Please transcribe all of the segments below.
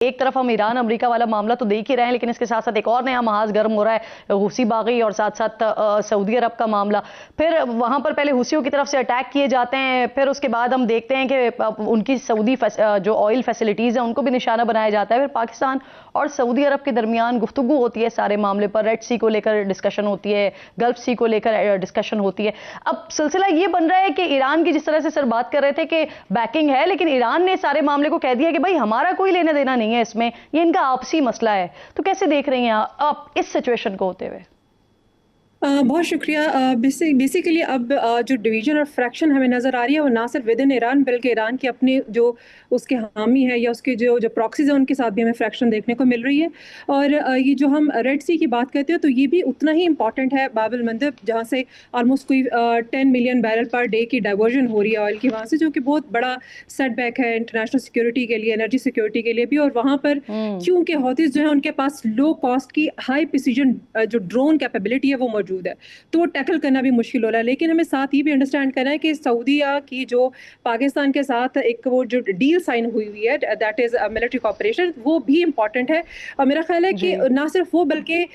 एक तरफ हम ईरान अमेरिका वाला मामला तो देख ही रहे हैं, लेकिन इसके साथ साथ एक और नया महाज गर्म हो रहा है, हुसी बागी और साथ साथ सऊदी अरब का मामला। फिर वहां पर पहले हुसियों की तरफ से अटैक किए जाते हैं, फिर उसके बाद हम देखते हैं कि उनकी सऊदी जो ऑयल फैसिलिटीज है उनको भी निशाना बनाया जाता है। फिर पाकिस्तान और सऊदी अरब के दरमियान गुफ्तगू होती है सारे मामले पर, रेड सी को लेकर डिस्कशन होती है, गल्फ सी को लेकर डिस्कशन होती है। अब सिलसिला ये बन रहा है कि ईरान की, जिस तरह से सर बात कर रहे थे कि बैकिंग है, लेकिन ईरान ने सारे मामले को कह दिया कि भाई हमारा कोई लेना देना नहीं है इसमें, ये इनका आपसी मसला है। तो कैसे देख रही हैं आप इस सिचुएशन को होते हुए? बहुत शुक्रिया। बेसिकली अब जो डिवीजन और फ्रैक्शन हमें नज़र आ रही है वो ना सिर्फ विद इन ईरान बल्कि ईरान के अपने जो उसके हामी है या उसके जो प्रॉक्सीज है उनके साथ भी हमें फ्रैक्शन देखने को मिल रही है। और ये जो हम रेड सी की बात करते हैं तो ये भी उतना ही इम्पॉर्टेंट है, बाब अल मंदब, जहाँ से ऑलमोस्ट कोई 10 मिलियन बैरल पर डे की डाइवर्जन हो रही है ऑयल की वहाँ से, जो कि बहुत बड़ा सेटबैक है इंटरनेशनल सिक्योरिटी के लिए, एनर्जी सिक्योरिटी के लिए भी। और वहाँ पर क्योंकि हौतीस जो है उनके पास लो कॉस्ट की हाई प्रिसीजन जो ड्रोन कैपेबिलिटी है वो मौजूद है, तो वो टैकल करना भी मुश्किल हो रहा है। लेकिन हमें साथ ये भी अंडरस्टैंड करना है कि सऊदीया की जो पाकिस्तान के साथ एक वो जो डील साइन हुई है, दैट इज मिलिट्री कॉपरेशन, वो भी इम्पॉर्टेंट है। और मेरा ख्याल है कि ना सिर्फ वो बल्कि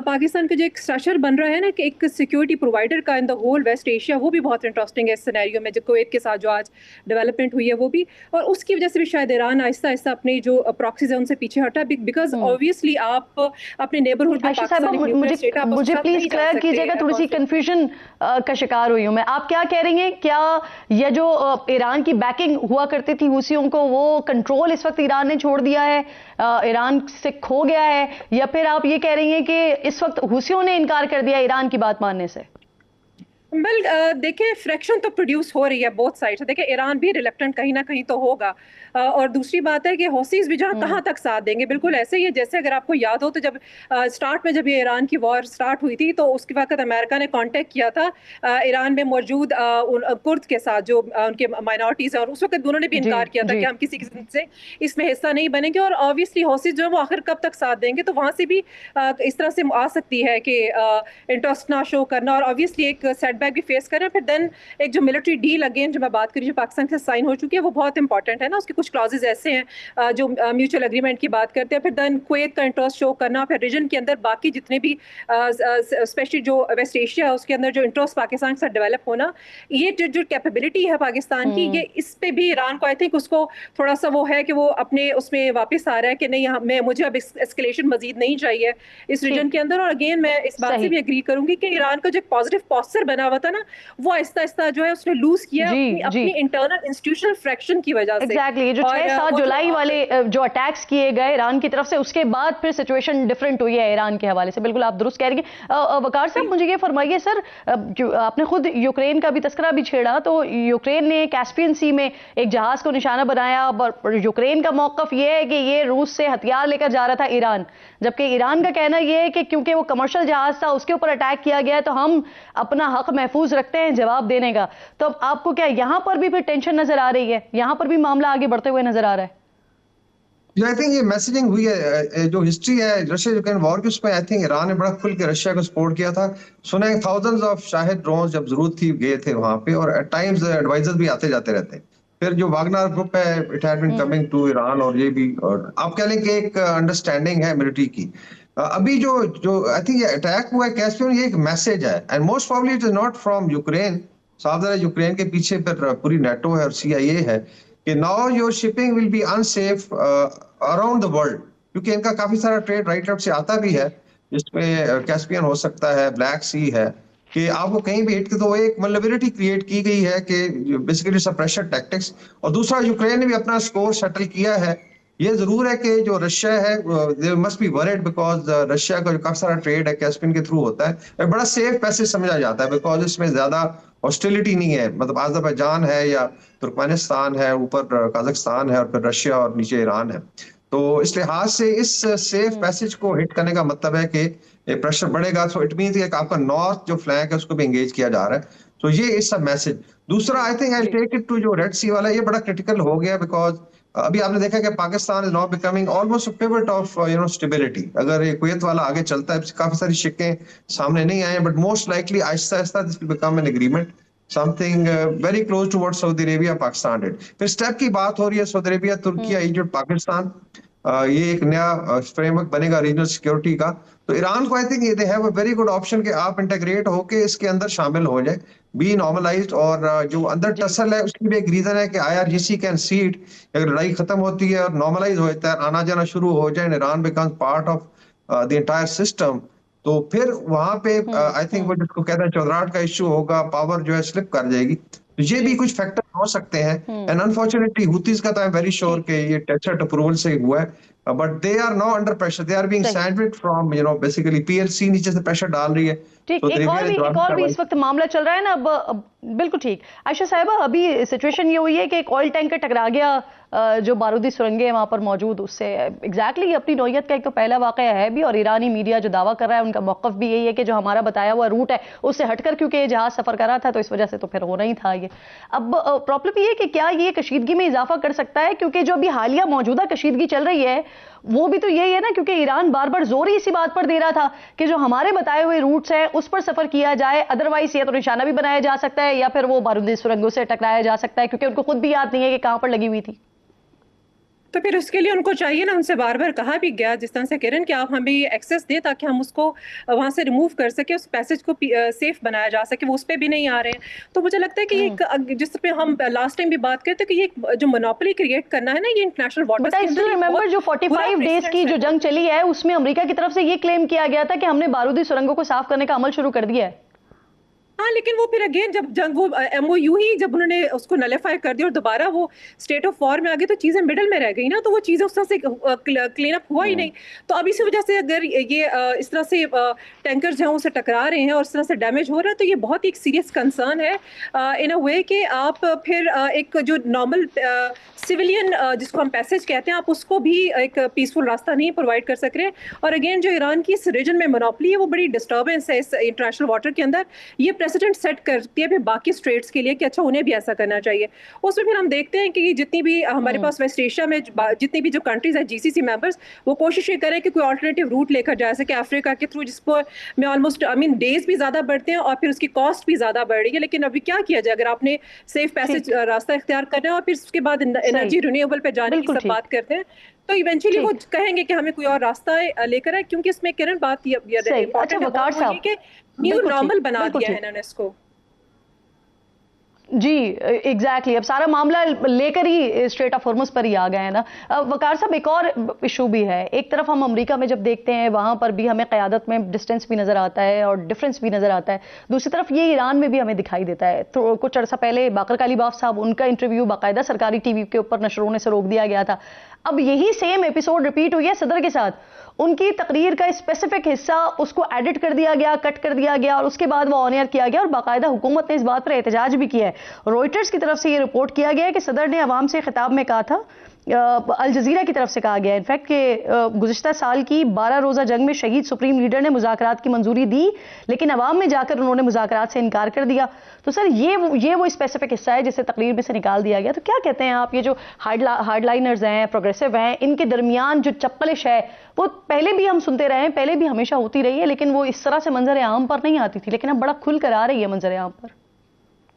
पाकिस्तान का जो एक स्ट्रक्चर बन रहा है ना कि एक सिक्योरिटी प्रोवाइडर का in the whole West Asia, वो भी बहुत इंटरेस्टिंग है इस सिनेरियो में, जो कुवैत के साथ जो आज डेवलपमेंट हुई है वो भी। और उसकी वजह से भी शायद ईरान आहिस्ता आहिस्ता अपनी जो प्रॉक्सीज है उनसे पीछे हटा, बिकॉज ऑब्वियसली आप अपने नेबरहुड में मुझे प्लीज क्लियर कीजिएगा, थोड़ी सी कंफ्यूजन का शिकार हुई हूं मैं। आप क्या कह रही हैं? क्या यह जो ईरान की बैकिंग हुआ करती थी हुसियों को, वो कंट्रोल इस वक्त ईरान ने छोड़ दिया है, ईरान से खो गया है, या फिर आप ये कह रही हैं कि इस वक्त हुसियों ने इनकार कर दिया ईरान की बात मानने से? वेल देखिए, फ्रैक्शन तो प्रोड्यूस हो रही है बोथ साइड से। देखिए, ईरान भी रिलेक्टेंट कहीं ना कहीं तो होगा। और दूसरी बात है कि हौसीज भी जहाँ कहाँ तक साथ देंगे, बिल्कुल ऐसे ही है जैसे अगर आपको याद हो तो जब स्टार्ट में जब ये ईरान की वॉर स्टार्ट हुई थी तो उसके वक्त अमेरिका ने कांटेक्ट किया था ईरान में मौजूद कुर्द के साथ जो उनके माइनॉरिटीज है, और उस वक्त उन्होंने भी इनकार किया था कि हम किसी किस्म से इसमें हिस्सा नहीं बनेंगे। और ऑब्वियसली हौसीज जो है वो आखिर कब तक साथ देंगे, तो वहां से भी इस तरह से आ सकती है कि इंटरेस्ट ना शो करना और ऑब्वियसली एक सेटबैक भी फेस करें। फिर देन एक जो मिलिट्री डील अगेन जो मैं बात करी जो पाकिस्तान के साथ साइन हो चुकी है वो बहुत इंपॉर्टेंट है ना, उसके कुछ क्लॉजेज ऐसे हैं जो म्यूचुअल एग्रीमेंट की बात करते हैं। फिर देन कुवैत का इंटरेस्ट शो करना, फिर रीजन के अंदर बाकी जितने भी स्पेशली जो वेस्ट एशिया है उसके अंदर जो इंटरेस्ट पाकिस्तान के साथ डेवलप होना, ये जो कैपेबिलिटी है पाकिस्तान की, ये इस पे भी ईरान को आई थिंक उसको थोड़ा सा वो है कि वो अपने उसमें वापस आ रहा है कि नहीं, मुझे अब एस्केलेशन मजीद नहीं चाहिए इस रीजन के अंदर। और अगेन मैं इस बात से भी एग्री करूंगी कि ईरान का जो एक पॉजिटिव पॉस्चर बना हुआ था ना, वो आहिस्ता आहिस्ता जो है उसने लूज किया अपनी इंटरनल इंस्टीट्यूशनल फ्रैक्शन की वजह से। एग्जैक्टली, जो 6-7 जुलाई वाले जो अटैक्स किए गए ईरान की तरफ से, उसके बाद फिर सिचुएशन डिफरेंट हुई है ईरान के हवाले से। बिल्कुल आप दुरुस्त कह रही हैं। वकार साहब, मुझे ये फरमाइए सर, आपने खुद यूक्रेन का भी तस्करा भी छेड़ा, तो यूक्रेन ने कैस्पियन सी में एक जहाज को निशाना बनाया और यूक्रेन का मौकफ ये है कि ये रूस से हथियार लेकर जा रहा था ईरान, जबकि ईरान का कहना यह है कि क्योंकि वो कमर्शियल जहाज था उसके ऊपर अटैक किया गया है तो हम अपना हक महफूज रखते हैं जवाब देने का। तो अब आपको क्या यहां पर भी फिर टेंशन नजर आ रही है, यहां पर भी मामला आगे बढ़ते हुए नजर आ रहा है? आई थिंक ये मैसेजिंग हुई है, जो हिस्ट्री है रशिया यूक्रेन वॉर की, उसमें आई थिंक ईरान ने बड़ा खुल के रशिया को सपोर्ट किया था। सुना है थाउजेंड्स ऑफ शाहिद ड्रोन जब जरूरत थी गए थे वहां पे, और एट टाइम्स एडवाइजर्स भी आते जाते रहते हैं। फिर जो वागनर ग्रुप है, it had been coming to Iran, और ये भी, और आप कह लें कि एक अंडरस्टैंडिंग है मिलिट्री की। अभी जो जो आई थिंक ये अटैक हुआ है कैस्पियन, ये एक मैसेज है, and most probably it is not from Ukraine. साफ है यूक्रेन के पीछे फिर पूरी नेटो है और CIA है कि now your shipping will be unsafe around the world, क्योंकि इनका काफी सारा ट्रेड राइट आउट से आता भी है, जिसमें कैस्पियन हो सकता है, ब्लैक सी है, कि आपको कहीं भी हिट के, तो एक वल्नरेबिलिटी क्रिएट की गई है कि बेसिकली सप्रेशन टैक्टिक्स। और दूसरा, यूक्रेन ने भी अपना स्कोर सेटल किया है। ये जरूर है कि जो रशिया है they must be worried, because Russia का जो काफी सारा ट्रेड है कैस्पियन के थ्रू होता है, एक बड़ा सेफ पैसेज समझा जाता है, बिकॉज इसमें ज्यादा हॉस्टिलिटी नहीं है, मतलब अज़रबैजान है या तुर्कमेनिस्तान है, ऊपर कजाकिस्तान है, और फिर रशिया और नीचे ईरान है। तो इस लिहाज से इस सेफ पैसेज को हिट करने का मतलब है कि प्रेशर बढ़ेगा, सो इट मींस कि आपका नॉर्थ जो फ्लैंक है उसको भी एंगेज किया जा रहा है। तो ये इस सब मैसेज। दूसरा, I think I take it to जो रेड सी वाला, ये बड़ा क्रिटिकल हो गया, बिकॉज अभी आपने देखा कि Pakistan is now becoming almost a pivot of stability. अगर ये कुवैत वाला आगे चलता है, काफी सारी शिकें सामने नहीं आए, बट मोस्ट लाइकली आहिस्ता आहिस्ता this will become an agreement, something very close to what Saudi Arabia Pakistan did. फिर स्टेप की बात हो रही है, सऊदी अरेबिया, तुर्की, इजिप्ट, पाकिस्तान। ये एक नया फ्रेमवर्क बनेगा रीजनल सिक्योरिटी का। तो ईरान को आई think they have a very good option कि आप इंटीग्रेट होके इसके अंदर शामिल हो जाए, बी नॉर्मलाइज्ड। और जो अंदर जी टसल है उसकी भी एक रीजन है कि आईआरजीसी कैन सीट, अगर लड़ाई खत्म होती है और नॉर्मलाइज हो जाता है, आना जाना शुरू हो जाए, Iran becomes part of the entire system, तो फिर वहां पे आई थिंक वो जिसको कहते हैं चौधराहट का इश्यू होगा, पावर जो है स्लिप कर जाएगी। तो ये भी जी कुछ फैक्टर हो सकते हैं। एंड अनफॉर्चुनेटली हुतीज का तो आई एम वेरी श्योर ठीक कि ये टेक्सट अप्रूवल से हुआ है, but they are now under pressure, they are being सही सैंडविच्ड फ्रॉम बेसिकली पीएलसी नीचे से प्रेशर डाल रही है। ठीक। तो दे एक और भी इस वक्त मामला चल रहा है ना अब बिल्कुल ठीक। आयशा साहिबा, अभी सिचुएशन ये हुई है कि एक ऑयल टैंकर टकरा गया जो बारूदी सुरंगें हैं वहां पर मौजूद, उससे एग्जैक्टली अपनी नौयत का एक तो पहला वाकया है भी, और ईरानी मीडिया जो दावा कर रहा है उनका मौकफ भी यही है कि जो हमारा बताया हुआ रूट है उससे हटकर क्योंकि ये जहाज सफर कर रहा था तो इस वजह से तो फिर होना ही था ये। अब प्रॉब्लम ये है कि क्या ये कशीदगी में इजाफा कर सकता है, क्योंकि जो अभी हालिया मौजूदा कशीदगी चल रही है वो भी तो यही है ना, क्योंकि ईरान बार बार जोर ही इसी बात पर दे रहा था कि जो हमारे बताए हुए रूट्स हैं उस पर सफर किया जाए, अदरवाइज या तो निशाना भी बनाया जा सकता है या फिर वो बारूदी सुरंगों से टकराया जा सकता है, क्योंकि उनको खुद भी याद नहीं है कि कहां पर लगी हुई थी। तो फिर उसके लिए उनको चाहिए ना, उनसे बार बार कहा भी गया जिस तरह से किरण कि आप हमें एक्सेस दें ताकि हम उसको वहां से रिमूव कर सके, उस पैसेज को सेफ बनाया जा सके, वो उस पर भी नहीं आ रहे हैं। तो मुझे लगता है कि ये जिस पे हम लास्ट टाइम भी बात करते कि ये जो मोनोपोली क्रिएट करना है ना, ये इंटरनेशनल वाटर्स के अंदर रिमेंबर जो 45 डेज की जो जंग चली है उसमें अमेरिका की तरफ से ये क्लेम किया गया था कि हमने बारूदी सुरंगों को साफ करने का अमल शुरू कर दिया है। हाँ, लेकिन वो फिर अगेन जब जंग वो एमओयू ही जब उन्होंने उसको नलीफाई कर दिया और दोबारा वो स्टेट ऑफ वॉर में आ गई तो चीजें मिडल में रह गई ना, तो वो चीजें उस तरह से क्लीन अप हुआ ही नहीं। तो अब इसी वजह से अगर ये इस तरह से टैंकर जो हैं उसे टकरा रहे हैं और इस तरह से डैमेज हो रहा है, तो ये बहुत ही एक सीरियस कंसर्न है इन अ वे कि आप फिर एक जो नॉर्मल सिविलियन जिसको हम पैसेज कहते हैं, आप उसको भी एक पीसफुल रास्ता नहीं प्रोवाइड कर सक रहे। और अगेन जो ईरान की इस रीजन में मोनोपोली है वो बड़ी डिस्टर्बेंस है इस इंटरनेशनल वाटर के अंदर, ये प्रेसिडेंट सेट करती है फिर बाकी स्टेट्स के लिए कि अच्छा उन्हें भी ऐसा करना चाहिए। उसमें फिर हम देखते हैं कि जितनी भी हमारे पास वेस्ट एशिया में जितनी भी जो कंट्रीज है जीसीसी मेंबर्स, वो कोशिश ये करें कि कोई ऑल्टरनेटिव रूट लेकर जा सके अफ्रीका के थ्रू, जिसको में ऑलमोस्ट डेज भी ज्यादा बढ़ते हैं और फिर उसकी कॉस्ट भी ज्यादा बढ़ रही है। लेकिन अभी क्या किया जाए, अगर आपने सेफ पैसेज रास्ता इख्तियार करना है और फिर उसके बाद एनर्जी रिन्यूएबल पे जाने की सब बात करते हैं, तो इवेंचुअली वो कहेंगे कि हमें कोई और रास्ता लेकर आए, क्योंकि इसमें किरण बात अच्छा वकार साहब कि न्यू नॉर्मल बना दिया है इन्होंने इसको। जी एग्जैक्टली अब सारा मामला लेकर ही स्ट्रेट ऑफ हॉर्मुज पर ही आ गए हैं ना। वकार साहब एक और इशू भी है, एक तरफ हम अमेरिका में जब देखते हैं वहां पर भी हमें क़यादत में डिस्टेंस भी नजर आता है और डिफरेंस भी नजर आता है, दूसरी तरफ ये ईरान में भी हमें दिखाई देता है। तो कुछ अर्सा पहले बाकर कालीबाफ साहब, उनका इंटरव्यू बाकायदा सरकारी टीवी के ऊपर नशर होने से रोक दिया गया था। अब यही सेम एपिसोड रिपीट हुई है सदर के साथ, उनकी तकरीर का स्पेसिफिक हिस्सा उसको एडिट कर दिया गया, कट कर दिया गया और उसके बाद वो ऑन एयर किया गया और बाकायदा हुकूमत ने इस बात पर एहतजाज भी किया है। रॉयटर्स की तरफ से ये रिपोर्ट किया गया है कि सदर ने अवाम से खिताब में कहा था, अल जजीरा की तरफ से कहा गया इनफैक्ट कि गुज़िश्ता साल की 12 रोज़ा जंग में शहीद सुप्रीम लीडर ने मुज़ाकरात की मंजूरी दी, लेकिन अवाम में जाकर उन्होंने मुज़ाकरात से इनकार कर दिया। तो सर ये वो स्पेसिफिक हिस्सा है जिसे तकरीर में से निकाल दिया गया। तो क्या कहते हैं आप, ये जो हार्डलाइनर्स हैं, प्रोग्रेसिव हैं, इनके दरमियान जो चप्पलिश है वो पहले भी हम सुनते रहे हैं, पहले भी हमेशा होती रही है, लेकिन वो इस तरह से मंजर आम पर नहीं आती थी, लेकिन अब बड़ा खुल कर आ रही है मंजर आम पर।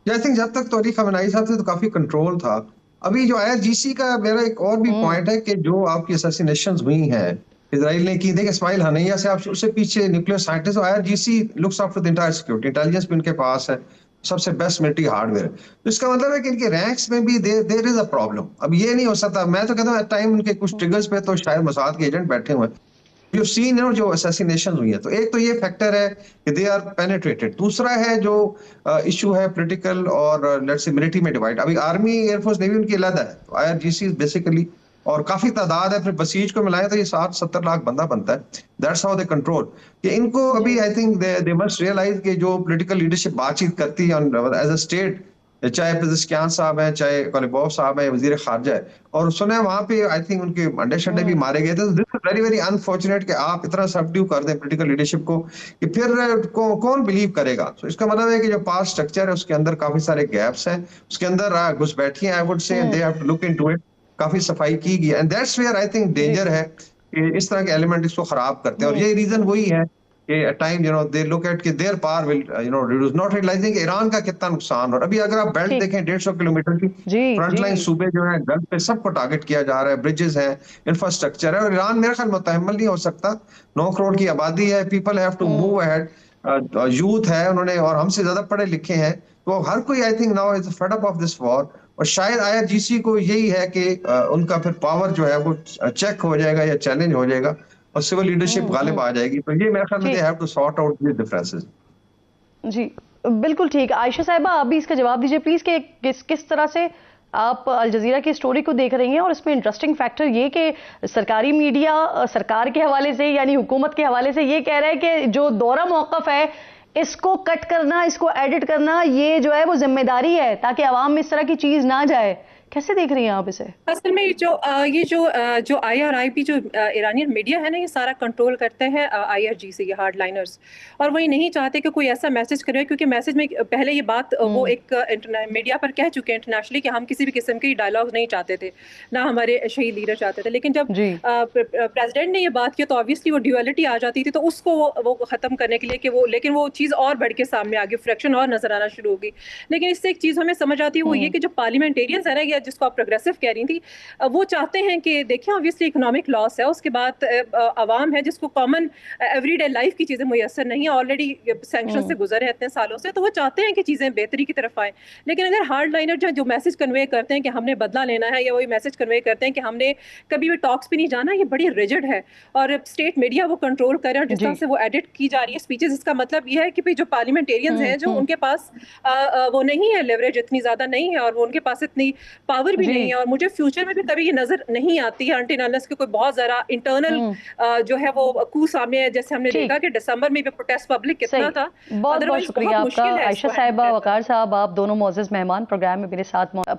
आई थिंक जब तक तौरीक खamenei साहब थे तो काफी कंट्रोल था। अभी जो आईआरजीसी का मेरा एक और भी पॉइंट है कि जो आपकी असैसिनेशंस हुई हैं इजराइल ने की, देखिए इस्माइल हनैया से आप उससे पीछे nuclear scientist, IRGC looks after the entire security, intelligence भी उनके पास है, सबसे बेस्ट मिलिट्री हार्डवेयर। तो इसका मतलब है कि इनके रैंक्स में भी देयर इज अ प्रॉब्लम। अब ये नहीं हो सकता, मैं तो कहता हूँ एट टाइम उनके कुछ ट्रिगर्स पे तो शायद मोसाद के एजेंट बैठे हुए हैं जो सीन है, जो असैसिनेशन हुई है। तो एक तो ये फैक्टर है कि दे आर पेनिट्रेटेड, दूसरा है जो इशू है पॉलिटिकल और लेट्स से मिलिट्री में डिवाइड। अभी आर्मी एयरफोर्स नेवी उनकी अलग है, तो आईआरजीसी बेसिकली और काफी तादाद है, फिर बसीज को मिलाए तो ये 60-70 लाख बंदा बनता है। दैट्स हाउ दे कंट्रोल कि इनको अभी I think they must realise कि जो पॉलिटिकल लीडरशिप बातचीत करती है एज अ स्टेट, चाहे पेज़ेशकियान साहब हैं, चाहे कलीबॉफ साहब हैं, वजीर खारजा है, और सुने वहां पे आई थिंक उनके अंडे शंडे भी मारे गए थे। This is very very unfortunate कि आप इतना सबड्यू कर दें पॉलिटिकल लीडरशिप को कि फिर कौन बिलीव करेगा। तो इसका मतलब है कि जो पास स्ट्रक्चर है उसके अंदर काफी सारे गैप्स हैं, उसके अंदर घुसपैठियां I would say, they have to look into it. काफी सफाई की गई and that's where I think danger है कि इस तरह के एलिमेंट इसको खराब करते हैं। और ये रीजन वही है कि at time they look at कि their power will reduce, not realizing कि ईरान का कितना नुकसान। और अभी अगर आप बेल्ट ठीक। देखें 150 किलोमीटर की जी फ्रंट लाइन जी सूबे जो है गल्फ पे सबको टारगेट किया जा रहा है, ब्रिजेस हैं, इंफ्रास्ट्रक्चर है, और ईरान मेरे ख्याल मुतहम्मल नहीं हो सकता। 9 करोड़ की आबादी है, people have to move ahead, youth है उन्होंने, और हमसे ज्यादा पढ़े लिखे हैं, तो हर कोई I think now is fed up of this war. और शायद आईआरजीसी को यही है कि उनका फिर पावर जो है वो चेक हो जाएगा या चैलेंज हो जाएगा और सिविल लीडरशिप गालिब आ जाएगी। तो ये मेरे ख्याल में दे ठीक। Have to sort out this differences. जी बिल्कुल ठीक। आयशा साहिबा आप भी इसका जवाब दीजिए प्लीज कि किस तरह से आप अल जजीरा की स्टोरी को देख रही हैं, और इसमें इंटरेस्टिंग फैक्टर ये कि सरकारी मीडिया सरकार के हवाले से यानी हुकूमत के हवाले से ये कह रहा है कि जो दोहरा मौक़िफ़ है इसको कट करना, इसको एडिट करना, ये जो है वो जिम्मेदारी है ताकि आवाम में इस तरह की चीज ना जाए। कैसे देख रही हैं आप इसे? असल में जो IRIB जो ईरानियन मीडिया है ना, ये सारा कंट्रोल करते हैं IRGC ये हार्डलाइनर्स, और वही नहीं चाहते कि कोई ऐसा मैसेज करे, क्योंकि मैसेज में पहले ये बात वो एक मीडिया पर कह चुके हैं इंटरनेशनली कि हम किसी भी किस्म के डायलॉग नहीं चाहते थे, ना हमारे शहीद लीडर चाहते थे। लेकिन जब प्रेसिडेंट ने ये बात की तो ऑब्वियसली वो ड्यूअलिटी आ जाती थी, तो उसको वो खत्म करने के लिए कि वो, लेकिन वो चीज़ और बढ़ के सामने आ गई, फ्रैक्शन और नजर आना शुरू हो गई। लेकिन इससे एक चीज़ हमें समझ आती है, वो ये कि जो पार्लियामेंटेरियंस है ना, जिसको आप प्रोग्रेसिव कह रही थी, वो चाहते हैं कि देखिए ऑब्वियसली इकोनॉमिक लॉस है, उसके बाद आवाम है जिसको कॉमन एवरीडे लाइफ की चीज़ें मुयसर नहीं है, ऑलरेडी सैंक्शन से गुजरे हैं इतने सालों से, तो वो चाहते हैं कि चीज़ें बेहतरी की तरफ आएँ। लेकिन अगर हार्ड लाइनर जो मैसेज कन्वे करते हैं कि हमने बदला लेना है, या वही मैसेज कन्वे करते हैं कि हमने कभी भी टॉक्स पे नहीं जाना, ये बड़ी रिजिड है और स्टेट मीडिया वो कंट्रोल करे, और जिस तरह से वो एडिट की जा रही है स्पीचेस, इसका मतलब ये है कि भाई जो पार्लियामेंटेरियंस हैं, जो उनके पास वो नहीं है, लेवरेज इतनी ज़्यादा नहीं है, और वो उनके पास इतनी पावर भी नहीं है, और मुझे फ्यूचर में भी कभी ये नजर नहीं आती है अनटिल अनलेस कि कोई बहुत ज़्यादा इंटरनल जो है वो कू सामने है, जैसे हमने देखा कि दिसंबर में भी प्रोटेस्ट पब्लिक कितना था। बहुत बहुत शुक्रिया आपका आयशा साहिबा, वकार साहब, आप दोनों मोअज़्ज़ज़ मेहमान प्रोग्राम में मेरे साथ